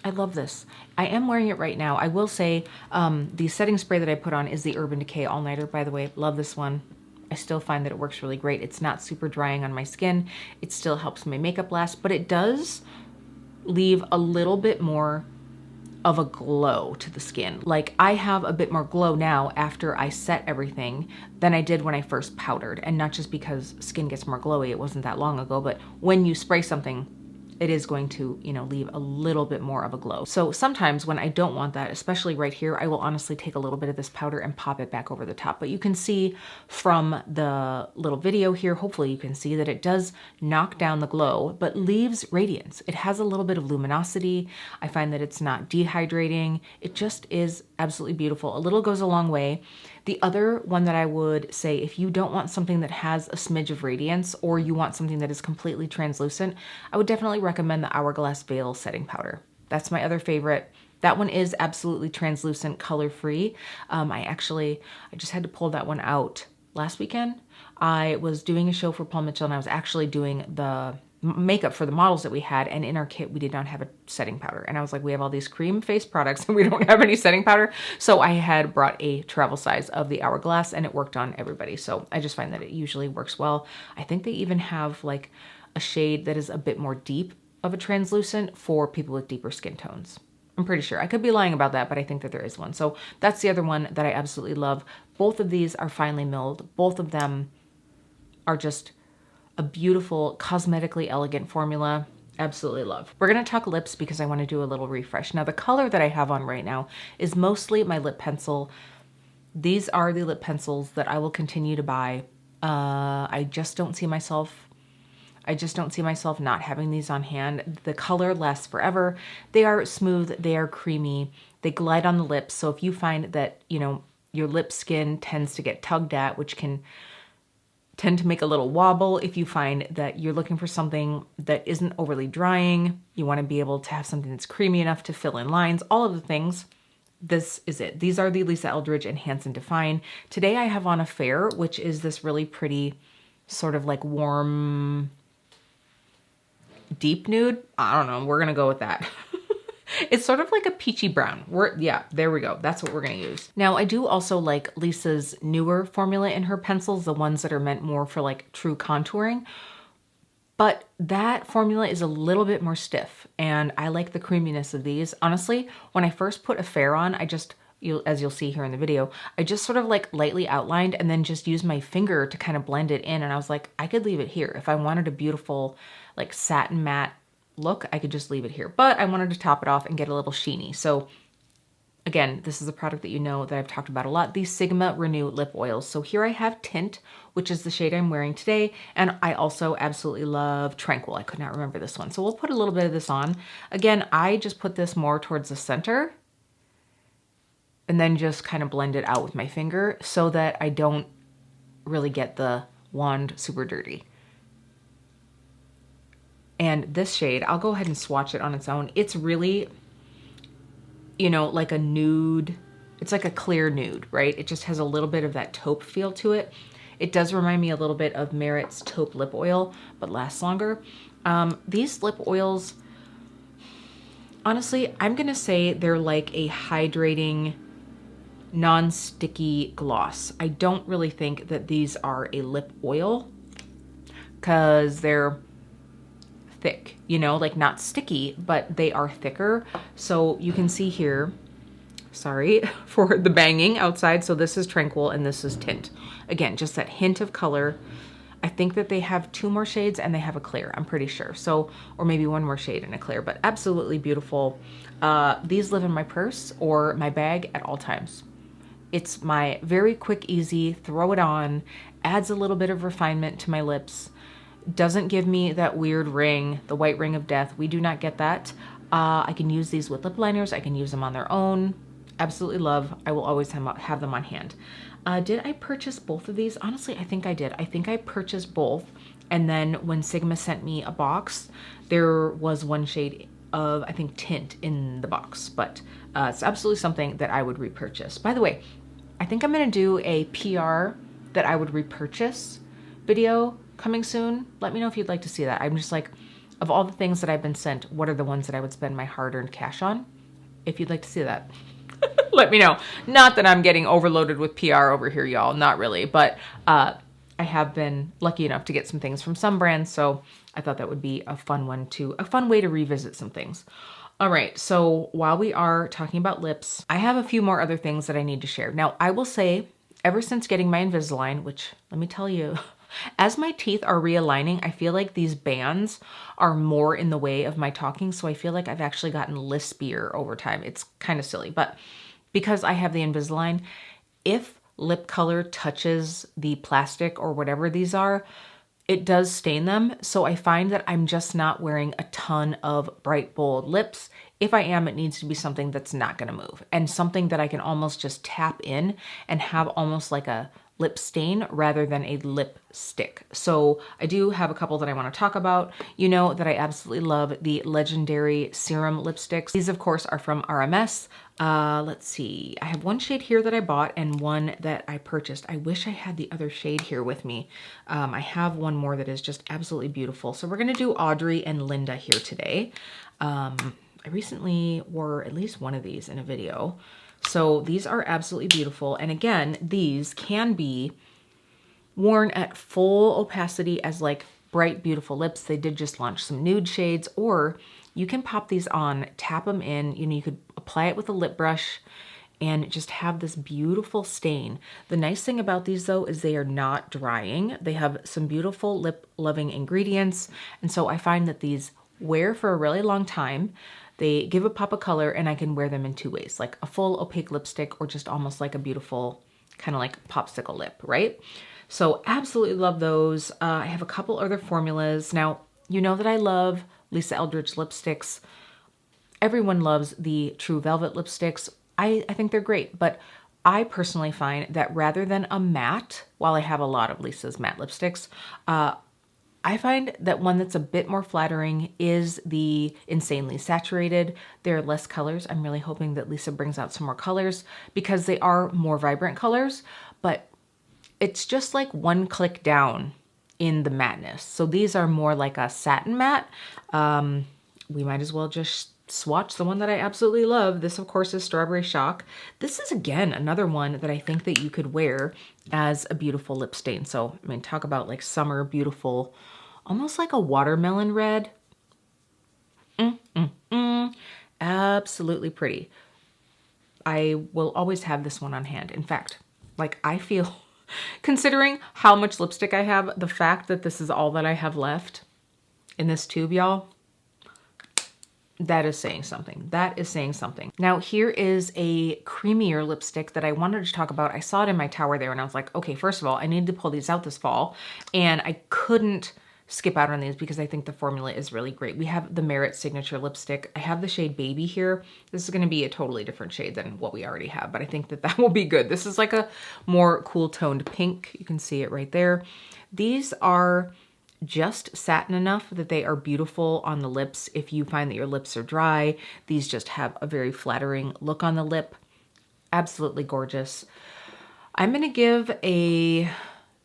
I love this. I am wearing it right now. I will say the setting spray that I put on is the Urban Decay All Nighter, by the way. Love this one. I still find that it works really great. It's not super drying on my skin. It still helps my makeup last, but it does leave a little bit more of a glow to the skin. Like, I have a bit more glow now after I set everything than I did when I first powdered. And not just because skin gets more glowy, it wasn't that long ago, but when you spray something, it is going to, you know, leave a little bit more of a glow. So sometimes when I don't want that, especially right here, I will honestly take a little bit of this powder and pop it back over the top. But you can see from the little video here, hopefully you can see that it does knock down the glow, but leaves radiance. It has a little bit of luminosity. I find that it's not dehydrating. It just is absolutely beautiful. A little goes a long way. The other one that I would say, if you don't want something that has a smidge of radiance, or you want something that is completely translucent, I would definitely recommend the Hourglass Veil Setting Powder. That's my other favorite. That one is absolutely translucent, color-free. I just had to pull that one out last weekend. I was doing a show for Paul Mitchell, and I was actually doing the makeup for the models that we had, and in our kit we did not have a setting powder, and I was like, we have all these cream face products and we don't have any setting powder. So I had brought a travel size of the Hourglass, and it worked on everybody. So I just find that it usually works well. I think they even have like a shade that is a bit more deep of a translucent for people with deeper skin tones. I'm pretty sure. I could be lying about that, but I think that there is one. So that's the other one that I absolutely love. Both of these are finely milled. Both of them are just a beautiful, cosmetically elegant formula. Absolutely love. We're going to talk lips because I want to do a little refresh. Now, the color that I have on right now is mostly my lip pencil. These are the lip pencils that I will continue to buy. I just don't see myself not having these on hand. The color lasts forever. They are smooth, they are creamy, they glide on the lips. So if you find that, you know, your lip skin tends to get tugged at, which can tend to make a little wobble, if you find that you're looking for something that isn't overly drying, you want to be able to have something that's creamy enough to fill in lines, all of the things, this is it. These are the Lisa Eldridge Enhance and Define. Today I have on a Fair, which is this really pretty sort of like warm, deep nude. I don't know, we're gonna go with that. It's sort of like a peachy brown. Yeah, there we go. That's what we're gonna use. Now, I do also like Lisa's newer formula in her pencils, the ones that are meant more for like true contouring. But that formula is a little bit more stiff, and I like the creaminess of these. Honestly, when I first put a Fair on, as you'll see here in the video, I just sort of like lightly outlined and then just used my finger to kind of blend it in. And I was like, I could leave it here. If I wanted a beautiful like satin matte look, I could just leave it here, but I wanted to top it off and get a little sheeny. So again, this is a product that you know that I've talked about a lot, these Sigma Renew lip oils. So here I have Tint, which is the shade I'm wearing today, and I also absolutely love Tranquil. I could not remember this one. So we'll put a little bit of this on. Again, I just put this more towards the center and then just kind of blend it out with my finger so that I don't really get the wand super dirty. And this shade, I'll go ahead and swatch it on its own. It's really, you know, like a nude. It's like a clear nude, right? It just has a little bit of that taupe feel to it. It does remind me a little bit of Merit's taupe lip oil, but lasts longer. These lip oils, honestly, I'm gonna say they're like a hydrating, non-sticky gloss. I don't really think that these are a lip oil because they're thick, you know, like not sticky, but they are thicker. So you can see here, sorry for the banging outside. So this is Tranquil and this is Tint. Again, just that hint of color. I think that they have 2 more shades and they have a clear, I'm pretty sure. So, or maybe 1 more shade and a clear, but absolutely beautiful. These live in my purse or my bag at all times. It's my very quick, easy, throw it on, adds a little bit of refinement to my lips. Doesn't give me that weird ring, the white ring of death. We do not get that. I can use these with lip liners. I can use them on their own. Absolutely love. I will always have them on hand. Did I purchase both of these? Honestly, I think I did. I think I purchased both. And then when Sigma sent me a box, there was one shade of, I think, tint in the box. But it's absolutely something that I would repurchase. By the way, I think I'm going to do a PR that I would repurchase video coming soon. Let me know if you'd like to see that. I'm just like, of all the things that I've been sent, what are the ones that I would spend my hard-earned cash on? If you'd like to see that, let me know. Not that I'm getting overloaded with PR over here, y'all. Not really. But I have been lucky enough to get some things from some brands. So I thought that would be a fun way to revisit some things. All right. So while we are talking about lips, I have a few more other things that I need to share. Now, I will say, ever since getting my Invisalign, which let me tell you, as my teeth are realigning, I feel like these bands are more in the way of my talking. So I feel like I've actually gotten lispier over time. It's kind of silly, but because I have the Invisalign, if lip color touches the plastic or whatever these are, it does stain them. So I find that I'm just not wearing a ton of bright, bold lips. If I am, it needs to be something that's not going to move and something that I can almost just tap in and have almost like a lip stain rather than a lipstick. So I do have a couple that I want to talk about. You know that I absolutely love the Legendary Serum lipsticks. These, of course, are from RMS. Let's see. I have one shade here that I bought and one that I purchased. I wish I had the other shade here with me. I have one more that is just absolutely beautiful. So we're going to do Audrey and Linda here today. I recently wore at least one of these in a video. So these are absolutely beautiful. And again, these can be worn at full opacity as like bright, beautiful lips. They did just launch some nude shades, or you can pop these on, tap them in, you know, you could apply it with a lip brush and just have this beautiful stain. The nice thing about these though is they are not drying. They have some beautiful lip loving ingredients. And so I find that these wear for a really long time. They give a pop of color and I can wear them in two ways, like a full opaque lipstick or just almost like a beautiful kind of like popsicle lip, right? So absolutely love those. I have a couple other formulas. Now, you know that I love Lisa Eldridge lipsticks. Everyone loves the True Velvet lipsticks. I think they're great, but I personally find that rather than a matte, while I have a lot of Lisa's matte lipsticks, I find that one that's a bit more flattering is the Insanely Saturated. There are less colors. I'm really hoping that Lisa brings out some more colors because they are more vibrant colors, but it's just like one click down in the matteness. So these are more like a satin matte. We might as well just swatch the one that I absolutely love. This, of course, is Strawberry Shock. This is, again, another one that I think that you could wear as a beautiful lip stain. So, I mean, talk about like summer beautiful, almost like a watermelon red. Absolutely pretty. I will always have this one on hand. In fact, like I feel, considering how much lipstick I have, the fact that this is all that I have left in this tube, y'all, that is saying something. That is saying something. Now, here is a creamier lipstick that I wanted to talk about. I saw it in my tower there and I was like, okay, first of all, I need to pull these out this fall. And I couldn't skip out on these because I think the formula is really great. We have the Merit Signature lipstick. I have the shade Baby here. This is going to be a totally different shade than what we already have, but I think that that will be good. This is like a more cool toned pink. You can see it right there. These are just satin enough that they are beautiful on the lips. If you find that your lips are dry, these just have a very flattering look on the lip. Absolutely gorgeous. I'm going to give a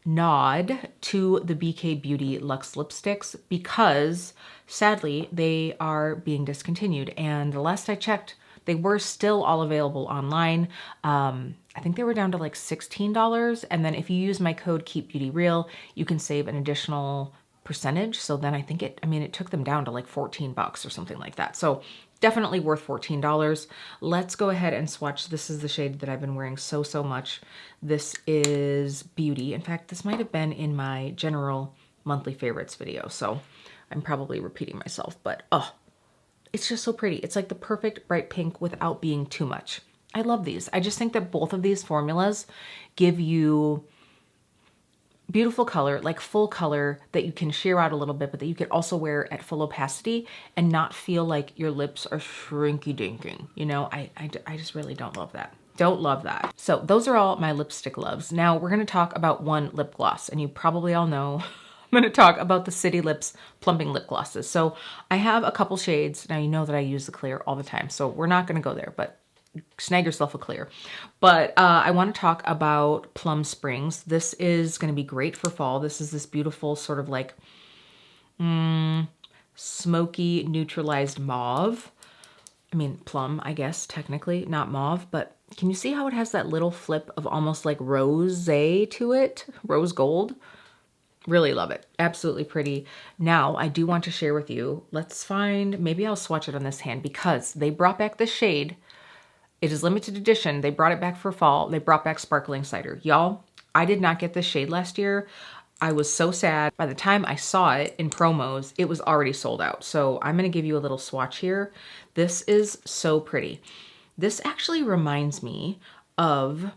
nod to the BK Beauty Luxe lipsticks because sadly they are being discontinued, and the last I checked they were still all available online. I think they were down to like $16, and then if you use my code KEEPBEAUTYREAL you can save an additional percentage. So then I think it took them down to like 14 bucks or something like that. So definitely worth $14. Let's go ahead and swatch. This is the shade that I've been wearing so much. This is Beauty. In fact, this might have been in my general monthly favorites video. So I'm probably repeating myself, but oh, it's just so pretty. It's like the perfect bright pink without being too much. I love these. I just think that both of these formulas give you beautiful color, like full color that you can sheer out a little bit, but that you could also wear at full opacity and not feel like your lips are shrinky dinking. You know, I just really don't love that. Don't love that. So those are all my lipstick loves. Now we're gonna talk about one lip gloss, and you probably all know I'm gonna talk about the City Lips Plumping Lip Glosses. So I have a couple shades. Now you know that I use the clear all the time, so we're not gonna go there, but snag yourself a clear. But I want to talk about Plum Springs. This is going to be great for fall. This is this beautiful sort of like smoky neutralized mauve. I mean, plum, I guess, technically, not mauve, but can you see how it has that little flip of almost like rosé to it? Rose gold. Really love it. Absolutely pretty. Now, I do want to share with you, let's find, maybe I'll swatch it on this hand because they brought back this shade. It is limited edition. They brought it back for fall. They brought back Sparkling Cider. Y'all, I did not get this shade last year. I was so sad. By the time I saw it in promos, it was already sold out. So I'm going to give you a little swatch here. This is so pretty. This actually reminds me of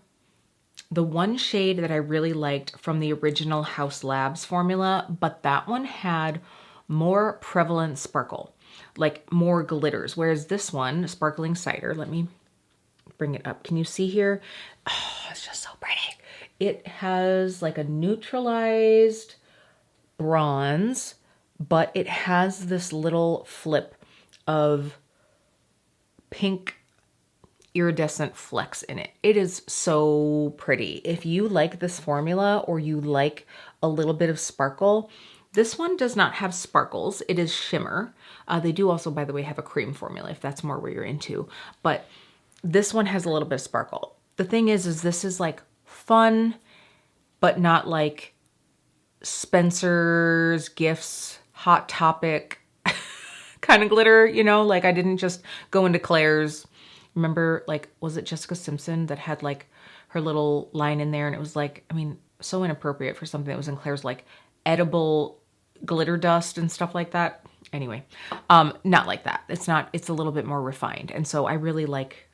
the one shade that I really liked from the original Haus Labs formula, but that one had more prevalent sparkle, like more glitters. Whereas this one, Sparkling Cider, let me bring it up. Can you see here? Oh, it's just so pretty. It has like a neutralized bronze, but it has this little flip of pink iridescent flecks in it. It is so pretty. If you like this formula or you like a little bit of sparkle, this one does not have sparkles. It is shimmer. They do also, by the way, have a cream formula if that's more where you're into. But this one has a little bit of sparkle. The thing is this is like fun, but not like Spencer's Gifts, Hot Topic kind of glitter, you know? Like I didn't just go into Claire's. Remember, like, was it Jessica Simpson that had like her little line in there? And it was like, I mean, so inappropriate for something that was in Claire's, like edible glitter dust and stuff like that. Anyway, not like that. It's not, it's a little bit more refined. And so I really like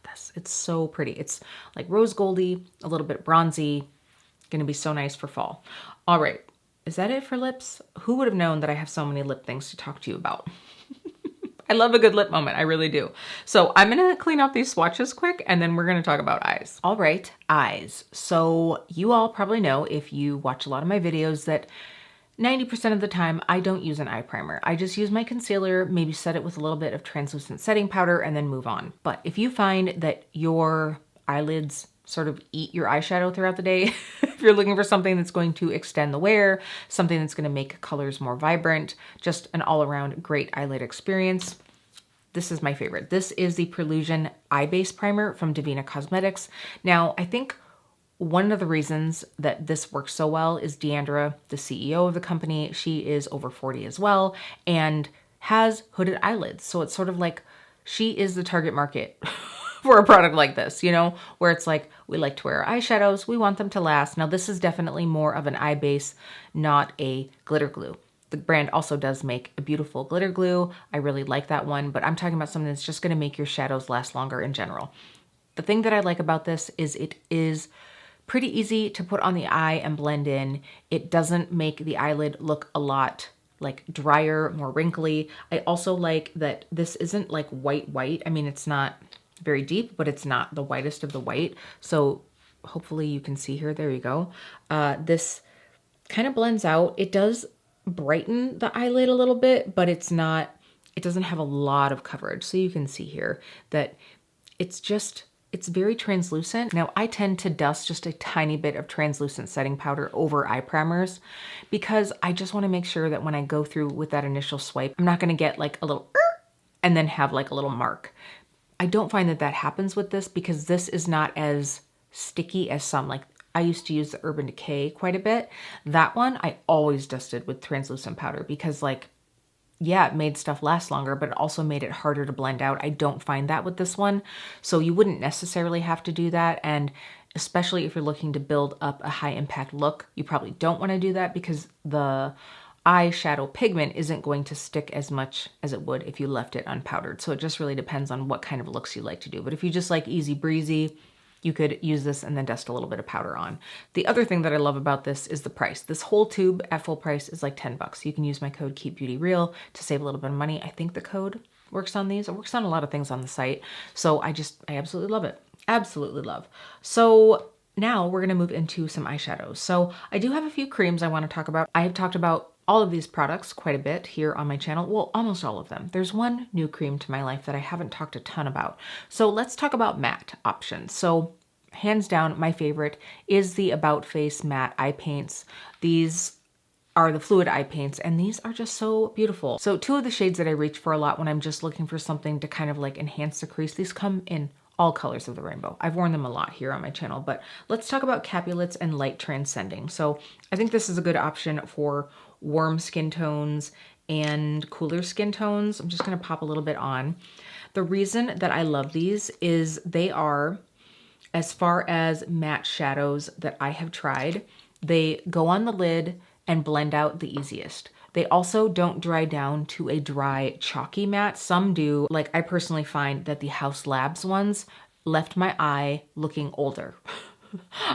this. It's so pretty. It's like rose goldy, a little bit bronzy, gonna be so nice for fall. All right, is that it for lips? Who would have known that I have so many lip things to talk to you about? I love a good lip moment, I really do. So I'm gonna clean up these swatches quick and then we're gonna talk about eyes. All right, eyes. So you all probably know if you watch a lot of my videos that 90% of the time, I don't use an eye primer. I just use my concealer, maybe set it with a little bit of translucent setting powder and then move on. But if you find that your eyelids sort of eat your eyeshadow throughout the day, if you're looking for something that's going to extend the wear, something that's gonna make colors more vibrant, just an all-around great eyelid experience, this is my favorite. This is the Prelusion Eye Base Primer from Divina Cosmetics. Now, I think one of the reasons that this works so well is Deandra, the CEO of the company. She is over 40 as well and has hooded eyelids. So it's sort of like she is the target market for a product like this, you know, where it's like, we like to wear our eyeshadows, we want them to last. Now this is definitely more of an eye base, not a glitter glue. The brand also does make a beautiful glitter glue. I really like that one, but I'm talking about something that's just gonna make your shadows last longer in general. The thing that I like about this is it is pretty easy to put on the eye and blend in. It doesn't make the eyelid look a lot like drier, more wrinkly. I also like that this isn't like white. I mean, it's not very deep, but it's not the whitest of the white. So hopefully you can see here, there you go. This kind of blends out. It does brighten the eyelid a little bit, but it's not, it doesn't have a lot of coverage. So you can see here that it's very translucent. Now I tend to dust just a tiny bit of translucent setting powder over eye primers because I just want to make sure that when I go through with that initial swipe, I'm not going to get like a little and then have like a little mark. I don't find that happens with this because this is not as sticky as some. Like I used to use the Urban Decay quite a bit. That one I always dusted with translucent powder because like, yeah, it made stuff last longer, but it also made it harder to blend out. I don't find that with this one. So you wouldn't necessarily have to do that. And especially if you're looking to build up a high impact look, you probably don't want to do that because the eyeshadow pigment isn't going to stick as much as it would if you left it unpowdered. So it just really depends on what kind of looks you like to do. But if you just like easy breezy, you could use this and then dust a little bit of powder on. The other thing that I love about this is the price. This whole tube at full price is like 10 bucks. You can use my code KEEPBEAUTYREAL to save a little bit of money. I think the code works on these. It works on a lot of things on the site. So I absolutely love it. Absolutely love. So now we're gonna move into some eyeshadows. So I do have a few creams I wanna talk about. I have talked about all of these products quite a bit here on my channel. Well, almost all of them. There's one new cream to my life that I haven't talked a ton about. So let's talk about matte options. So hands down, my favorite is the About Face matte eye paints. These are the fluid eye paints, and these are just so beautiful. So two of the shades that I reach for a lot when I'm just looking for something to kind of like enhance the crease, these come in all colors of the rainbow. I've worn them a lot here on my channel, but let's talk about Capulets and Light Transcending. So I think this is a good option for warm skin tones and cooler skin tones. I'm just gonna pop a little bit on. The reason that I love these is they are, as far as matte shadows that I have tried, they go on the lid and blend out the easiest. They also don't dry down to a dry, chalky matte. Some do. Like, I personally find that the Haus Labs ones left my eye looking older.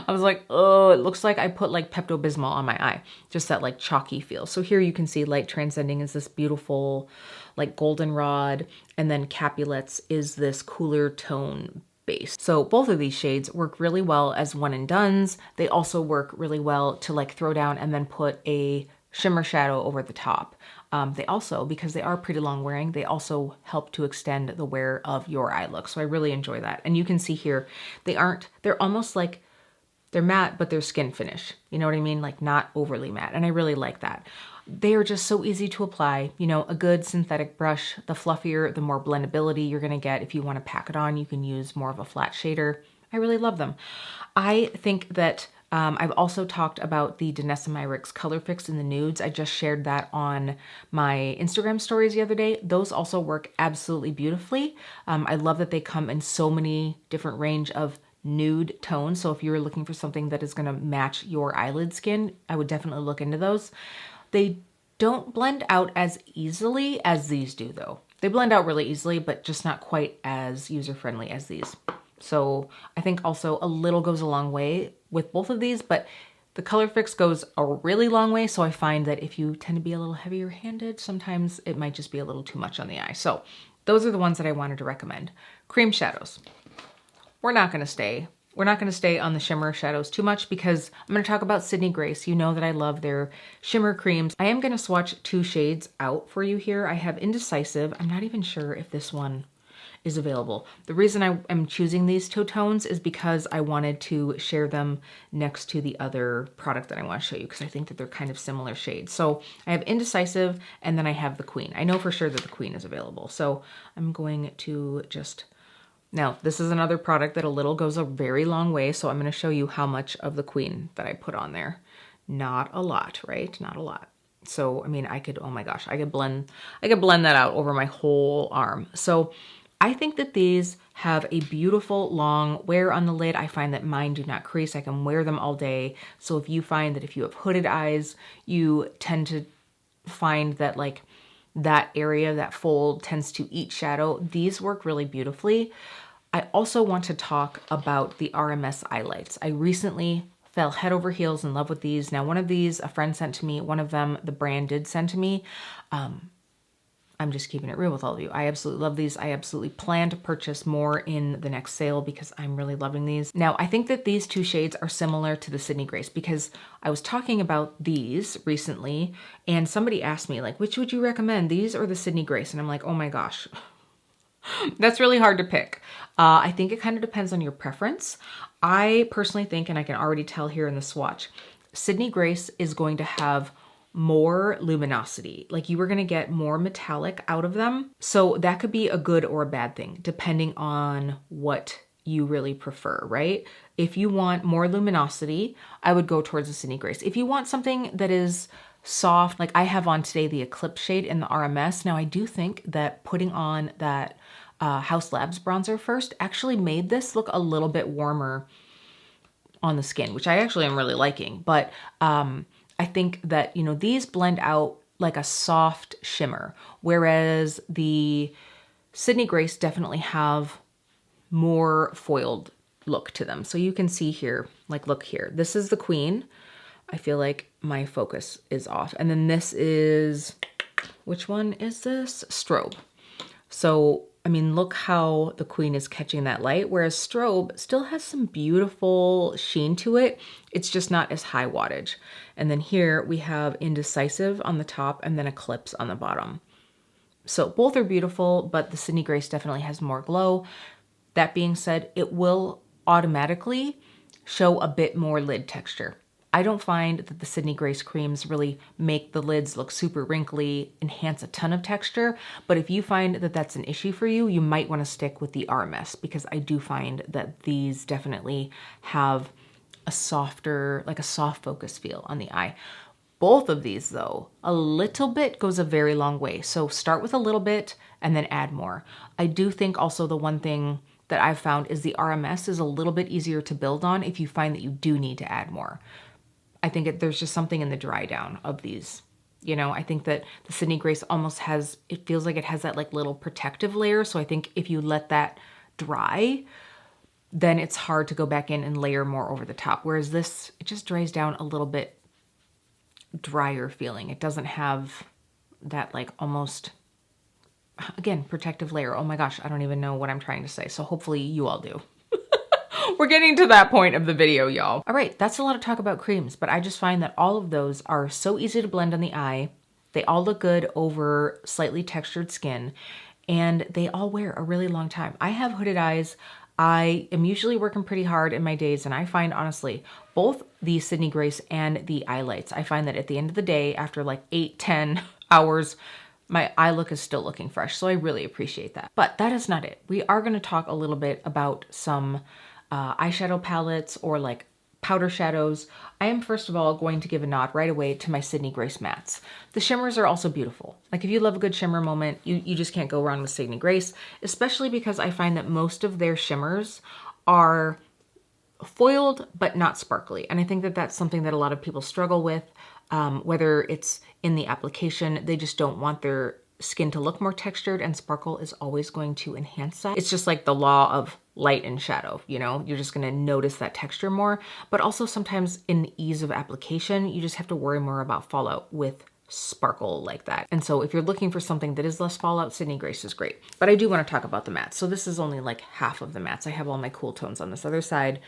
I was like, oh, it looks like I put like Pepto-Bismol on my eye. Just that like chalky feel. So here you can see Light Transcending is this beautiful like goldenrod, and then Capulets is this cooler tone base. So both of these shades work really well as one and dones. They also work really well to like throw down and then put a shimmer shadow over the top. They also, because they are pretty long wearing, they also help to extend the wear of your eye look. So I really enjoy that. And you can see here, they're almost like, they're matte, but they're skin finish. You know what I mean? Like not overly matte. And I really like that. They are just so easy to apply. You know, a good synthetic brush, the fluffier, the more blendability you're gonna get. If you wanna pack it on, you can use more of a flat shader. I really love them. I think that I've also talked about the Danessa Myricks Color Fix in the nudes. I just shared that on my Instagram stories the other day. Those also work absolutely beautifully. I love that they come in so many different range of nude tones. So if you're looking for something that is gonna match your eyelid skin, I would definitely look into those. They don't blend out as easily as these do though. They blend out really easily, but just not quite as user-friendly as these. So I think also a little goes a long way with both of these, but the Color Fix goes a really long way. So I find that if you tend to be a little heavier handed, sometimes it might just be a little too much on the eye. So those are the ones that I wanted to recommend. Cream shadows. We're not gonna stay on the shimmer shadows too much because I'm gonna talk about Sydney Grace. You know that I love their shimmer creams. I am gonna swatch two shades out for you here. I have Indecisive. I'm not even sure if this one is available. The reason I am choosing these two tones is because I wanted to share them next to the other product that I want to show you because I think that they're kind of similar shades. So I have Indecisive and then I have the Queen. I know for sure that the Queen is available. So I'm going to just, now this is another product that a little goes a very long way. So I'm going to show you how much of the Queen that I put on there. Not a lot, right? Not a lot. So, I mean, I could, oh my gosh, I could blend that out over my whole arm. So I think that these have a beautiful long wear on the lid. I find that mine do not crease. I can wear them all day. So if you find that if you have hooded eyes, you tend to find that like that area, that fold tends to eat shadow. These work really beautifully. I also want to talk about the RMS eye lights. I recently fell head over heels in love with these. Now, one of these a friend sent to me, one of them the brand did send to me. I'm just keeping it real with all of you. I absolutely love these. I absolutely plan to purchase more in the next sale because I'm really loving these. Now, I think that these two shades are similar to the Sydney Grace because I was talking about these recently and somebody asked me like, which would you recommend, these or the Sydney Grace? And I'm like, oh my gosh, that's really hard to pick. I think it kind of depends on your preference. I personally think, and I can already tell here in the swatch, Sydney Grace is going to have more luminosity. Like you are going to get more metallic out of them. So that could be a good or a bad thing, depending on what you really prefer, right? If you want more luminosity, I would go towards the Sydney Grace. If you want something that is soft, like I have on today the Eclipse shade in the RMS. Now I do think that putting on that Haus Labs bronzer first actually made this look a little bit warmer on the skin, which I actually am really liking. But I think that, you know, these blend out like a soft shimmer, whereas the Sydney Grace definitely have more foiled look to them. So you can see here, like look here, this is the Queen. I feel like my focus is off. And then this is, which one is this? Strobe. So, I mean, look how the Queen is catching that light, whereas Strobe still has some beautiful sheen to it. It's just not as high wattage. And then here we have Indecisive on the top and then Eclipse on the bottom. So both are beautiful, but the Sydney Grace definitely has more glow. That being said, it will automatically show a bit more lid texture. I don't find that the Sydney Grace creams really make the lids look super wrinkly, enhance a ton of texture, but if you find that that's an issue for you, you might want to stick with the RMS, because I do find that these definitely have a softer, like a soft focus feel on the eye. Both of these though, a little bit goes a very long way. So start with a little bit and then add more. I do think also the one thing that I've found is the RMS is a little bit easier to build on if you find that you do need to add more. I think there's just something in the dry down of these. You know, I think that the Sydney Grace almost has, it feels like it has that like little protective layer. So I think if you let that dry, then it's hard to go back in and layer more over the top. Whereas this, it just dries down a little bit drier feeling. It doesn't have that like almost, again, protective layer. Oh my gosh, I don't even know what I'm trying to say. So hopefully you all do. We're getting to that point of the video, y'all. All right, that's a lot of talk about creams, but I just find that all of those are so easy to blend on the eye. They all look good over slightly textured skin, and they all wear a really long time. I have hooded eyes. I am usually working pretty hard in my days, and I find, honestly, both the Sydney Grace and the eye lights, I find that at the end of the day, after like 8, 10 hours, my eye look is still looking fresh. So I really appreciate that. But that is not it. We are going to talk a little bit about some eyeshadow palettes or like powder shadows. I am first of all going to give a nod right away to my Sydney Grace mattes. The shimmers are also beautiful. Like if you love a good shimmer moment, you just can't go wrong with Sydney Grace, especially because I find that most of their shimmers are foiled but not sparkly. And I think that that's something that a lot of people struggle with, whether it's in the application, they just don't want their skin to look more textured, and sparkle is always going to enhance that. It's just like the law of light and shadow, you know, you're just going to notice that texture more, but also sometimes in the ease of application, you just have to worry more about fallout with sparkle like that. And so if you're looking for something that is less fallout, Sydney Grace is great. But I do want to talk about the mattes. So this is only like half of the mattes. I have all my cool tones on this other side.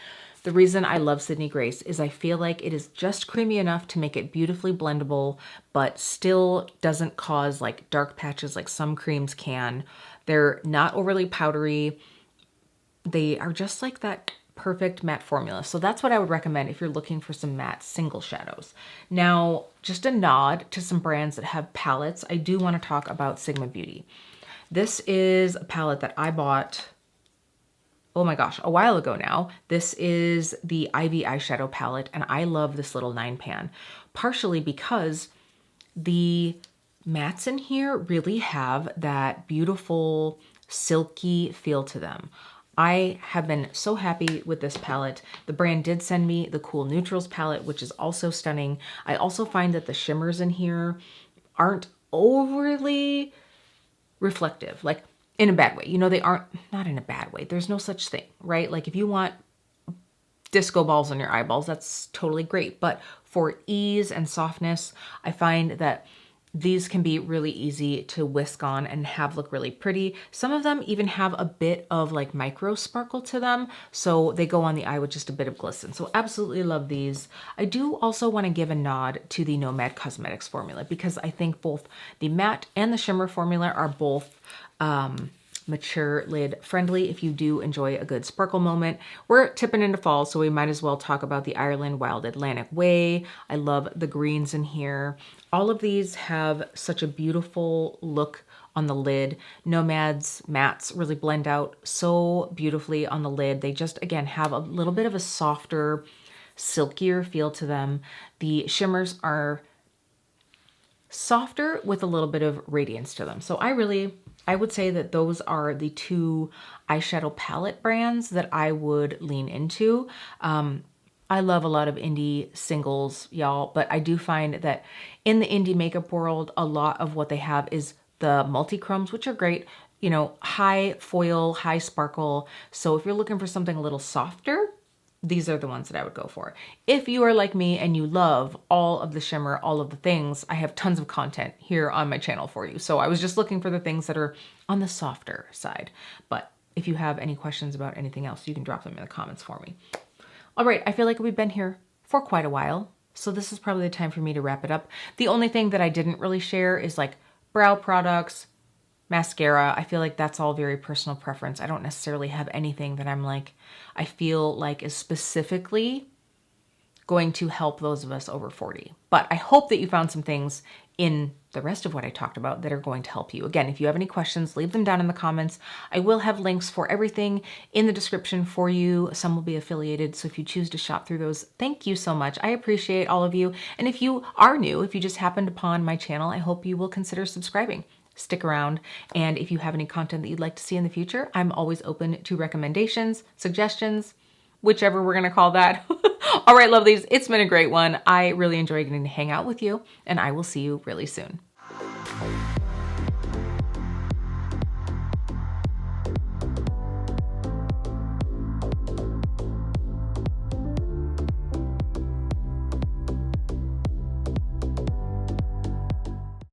The reason I love Sydney Grace is I feel like it is just creamy enough to make it beautifully blendable, but still doesn't cause like dark patches like some creams can. They're not overly powdery. They are just like that perfect matte formula. So that's what I would recommend if you're looking for some matte single shadows. Now, just a nod to some brands that have palettes. I do want to talk about Sigma Beauty. This is a palette that I bought, oh my gosh, a while ago now. This is the Ivy eyeshadow palette, and I love this little 9-pan, partially because the mattes in here really have that beautiful silky feel to them. I have been so happy with this palette. The brand did send me the Cool Neutrals palette, which is also stunning. I also find that the shimmers in here aren't overly reflective, like in a bad way. You know, they aren't, not in a bad way. There's no such thing, right? Like if you want disco balls on your eyeballs, that's totally great. But for ease and softness, I find that these can be really easy to whisk on and have look really pretty. Some of them even have a bit of like micro sparkle to them, so they go on the eye with just a bit of glisten. So absolutely love these. I do also want to give a nod to the Nomad Cosmetics formula, because I think both the matte and the shimmer formula are both mature lid friendly if you do enjoy a good sparkle moment. We're tipping into fall, so we might as well talk about the Ireland Wild Atlantic Way. I love the greens in here. All of these have such a beautiful look on the lid. Nomad's mattes really blend out so beautifully on the lid. They just, again, have a little bit of a softer, silkier feel to them. The shimmers are softer with a little bit of radiance to them. So I would say that those are the two eyeshadow palette brands that I would lean into. I love a lot of indie singles, y'all, but I do find that in the indie makeup world, a lot of what they have is the multi-chromes, which are great. you know, high foil, high sparkle. So if you're looking for something a little softer, these are the ones that I would go for. If you are like me and you love all of the shimmer, all of the things, I have tons of content here on my channel for you. So I was just looking for the things that are on the softer side. But if you have any questions about anything else, you can drop them in the comments for me. All right, I feel like we've been here for quite a while, so this is probably the time for me to wrap it up. The only thing that I didn't really share is like brow products, mascara. I feel like that's all very personal preference. I don't necessarily have anything that I'm like, I feel like is specifically going to help those of us over 40. But I hope that you found some things in the rest of what I talked about that are going to help you. Again, if you have any questions, leave them down in the comments. I will have links for everything in the description for you. Some will be affiliated, so if you choose to shop through those, thank you so much. I appreciate all of you. And if you are new, if you just happened upon my channel, I hope you will consider subscribing. Stick around, and if you have any content that you'd like to see in the future, I'm always open to recommendations, suggestions, whichever we're gonna call that. All right, lovelies, it's been a great one. I really enjoy getting to hang out with you, and I will see you really soon.